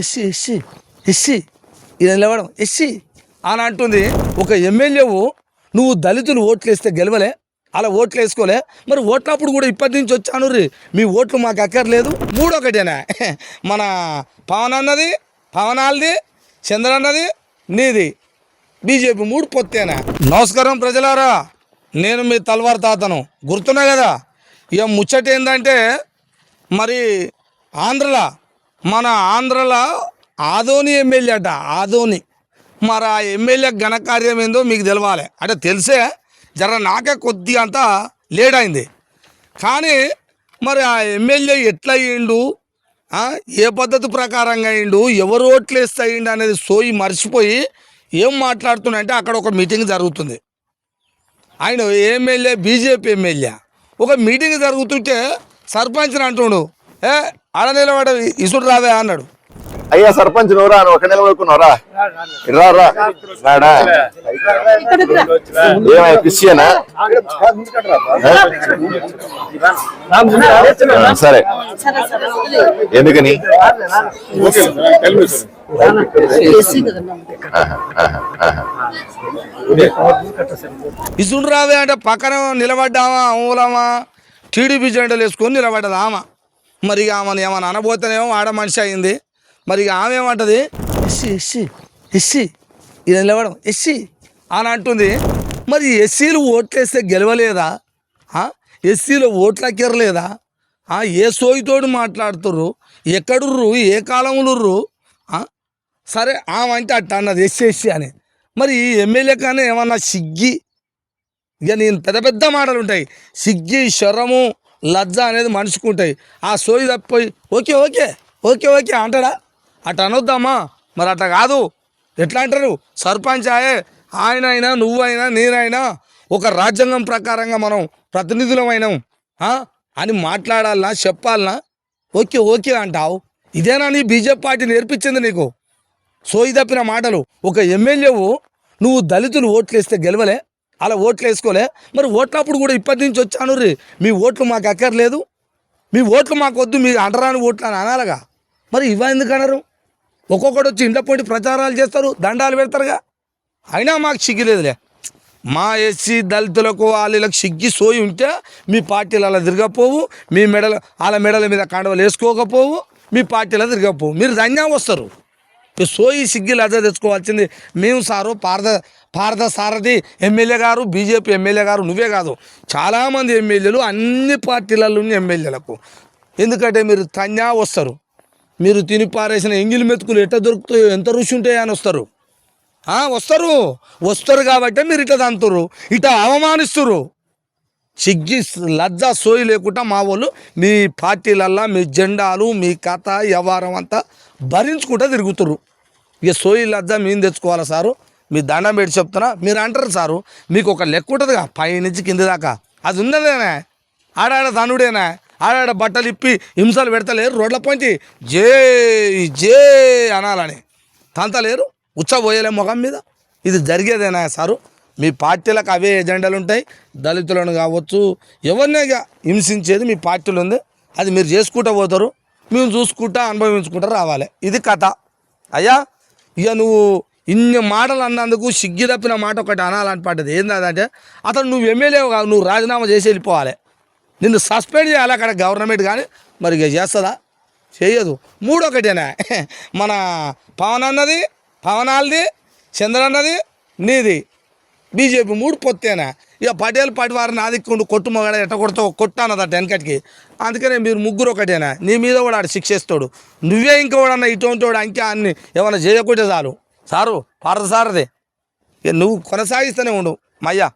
SC SC SC ఇది నిలవడం SC అని అంటుంది. ఒక ఎమ్మెల్యేవు నువ్వు దళితులు ఓట్లు వేస్తే గెలవలే, అలా ఓట్లు వేసుకోలే, మరి ఓట్లప్పుడు కూడా ఇప్పటి నుంచి వచ్చాను రీ మీ ఓట్లు మాకు అక్కర్లేదు. మూడొకటేనా మన పవనాలది చంద్రన్నది నీది బీజేపీ మూడు పొత్తేనా. నమస్కారం ప్రజలారా, నేను మీ తల్వార్ తాతను గుర్తున్నా కదా. ఇక ముచ్చట ఏంటంటే మరి మన ఆంధ్రలో ఆదోని ఎమ్మెల్యే అట, ఆదోని. మరి ఆ ఎమ్మెల్యే ఘనకార్యం ఏందో మీకు తెలవాలి. అంటే తెలిసే జర నాకే కొద్దిగా అంతా లేట్ అయింది. కానీ మరి ఆ ఎమ్మెల్యే ఎట్లా అయ్యిండు, ఏ పద్ధతి ప్రకారంగా అయ్యిండు, ఎవరు ఓట్లు వేస్తే అయ్యిండు అనేది సోయి మర్చిపోయి ఏం మాట్లాడుతున్నాయంటే అక్కడ ఒక మీటింగ్ జరుగుతుంది. ఆయన ఎమ్మెల్యే బీజేపీ ఎమ్మెల్యే ఒక మీటింగ్ జరుగుతుంటే సర్పంచ్ని అంటున్నాడు, ఆడ నిలబడ ఇసుడు రావే అన్నాడు. అయ్యా సర్పంచ్ నువ్వురా, ఒక నెల వరకున్నారా రాడా ఏమయ్యా క్రిస్టియనా? సరే ఎందుకని ఇసుడు రావే అంటే పక్కన నిలబడ్డామా ఊలమా టీడీపీ జెండాలు వేసుకొని నిలబడ్డది ఆమె. మరి ఆమెను ఏమన్నా అనబోతేనేమో ఆడ మనిషి అయింది. మరి ఆమె ఏమంటుంది, ఎస్సీ ఎస్సీ ఎస్సీ ఇది నిలవడం ఎస్సీ అని అంటుంది. మరి ఎస్సీలు ఓట్లేస్తే గెలవలేదా? ఎస్సీలు ఓట్లకెరలేదా? ఏ సోయితోడు మాట్లాడుతుర్రు, ఎక్కడుర్రు, ఏ కాలంలో సరే ఆమె అంటే అట్ట అన్నది ఎస్సీ ఎస్సీ అని. మరి ఈ ఎమ్మెల్యే కానీ ఏమన్నా సిగ్గి, ఇక నేను పెద్ద పెద్ద మాటలు ఉంటాయి, సిగ్గి శరము లజ్జ అనేది మనిషికి ఉంటాయి. ఆ సోయి తప్పిపోయి ఓకే ఓకే ఓకే ఓకే అంటాడా? అట్లా అనొద్దామా? మరి అట్లా కాదు. ఎట్లా అంటారు? సర్పంచ్ ఆయన అయినా నువ్వైనా నేనైనా ఒక రాజ్యాంగం ప్రకారంగా మనం ప్రతినిధులమైనాం అని మాట్లాడాలనా చెప్పాలనా? ఓకే ఓకే అంటావు. ఇదేనా నీ బీజేపీ పార్టీ నేర్పించింది నీకు సోయి తప్పిన మాటలు? ఒక ఎమ్మెల్యేవు నువ్వు దళితులు ఓట్లు వేస్తే గెలవలే, అలా ఓట్లు వేసుకోలే, మరి ఓట్లప్పుడు కూడా ఇప్పటి నుంచి వచ్చాను రీ మీ ఓట్లు మాకు అక్కర్లేదు, మీ ఓట్లు మాకు వద్దు, మీ అంటరాని ఓట్లు అని అనాలగా. మరి ఇవా ఎందుకు అన్నారు? ఒక్కొక్కటి వచ్చి ఇంట్లో పోటీ ప్రచారాలు చేస్తారు, దండాలు పెడతారుగా. అయినా మాకు సిగ్గిలేదులే. మా ఎస్సీ దళితులకు వాళ్ళకి సిగ్గి సోయి ఉంటే మీ పార్టీలు అలా తిరగపోవు, మీ వాళ్ళ మెడల మీద కండవలు వేసుకోకపోవు, మీ పార్టీలో తిరగపోవు. మీరు ధన్యం వస్తారు. సోయి సిగ్గిలు అదే తెచ్చుకోవాల్సింది మేము సారు. పార్థ సారథి ఎమ్మెల్యే గారు, బీజేపీ ఎమ్మెల్యే గారు, నువ్వే కాదు చాలామంది ఎమ్మెల్యేలు అన్ని పార్టీలలో ఉన్న ఎమ్మెల్యేలకు. ఎందుకంటే మీరు ధన్యా వస్తారు. మీరు తిని పారేసిన ఎంగిలి మెతుకులు ఎట్లా దొరుకుతాయో, ఎంత రుచి ఉంటాయో అని వస్తారు కాబట్టి మీరు ఇట్లా తంతురు, ఇట్లా అవమానిస్తురు. సిగ్గి లజ్జ సోయి లేకుండా మా వాళ్ళు మీ పార్టీలల్లా మీ జెండాలు మీ కథ వ్యవహారం అంతా భరించుకుంటూ తిరుగుతురు. ఇక సోయి లజ్జ మేము తెచ్చుకోవాలా సారు? మీ దండం పెట్టి చెప్తున్నా. మీరు అంటారు సారు మీకు ఒక లెక్క ఉంటుందిగా పైనుంచి కింది దాకా, అది ఉన్నదేనా? ఆడాడ ధనుడేనా? ఆడాడ బట్టలు ఇప్పి హింసలు పెడతలేరు, రోడ్ల పోంచి జే జే అనాలని తంతలేరు, ఉచ్చబోయలే ముఖం మీద. ఇది జరిగేదేనా సారు? మీ పార్టీలకు అవే ఎజెండాలు ఉంటాయి. దళితులను కావచ్చు ఎవరినే హింసించేది మీ పార్టీలు ఉంది, అది మీరు చేసుకుంటూ పోతారు, మేము చూసుకుంటా అనుభవించుకుంటూ రావాలి. ఇది కథ అయ్యా. ఇక నువ్వు ఇన్ని మాటలు అన్నందుకు సిగ్గి తప్పిన మాట ఒకటి అనాలని పడ్డది. ఏంటంటే అతను నువ్వు ఎమ్మెల్యే కాదు, నువ్వు రాజీనామా చేసి వెళ్ళిపోవాలి, నిన్ను సస్పెండ్ చేయాలి అక్కడ గవర్నమెంట్. కానీ మరి ఇక చేస్తుందా? చేయదు. మూడొకటేనా మన పవనాలది చంద్రన్నది నీది బీజేపీ మూడు పొత్తేనా. ఇక పటేల్ పటివారు నాది కొట్టు మగాడ ఎట్ట కొడతావు కొట్టానదట వెనకటికి. అందుకనే మీరు ముగ్గురు ఒకటేనా. నీ మీద కూడా ఆడు శిక్షేస్తాడు. నువ్వే ఇంకోడన్నా ఇటువంటి వాడు అంకే అన్ని ఏమన్నా చేయకుంటే చాలు సారు పార్థసారథి. నువ్వు కొనసాగిస్తూనే ఉండు మయ్యా.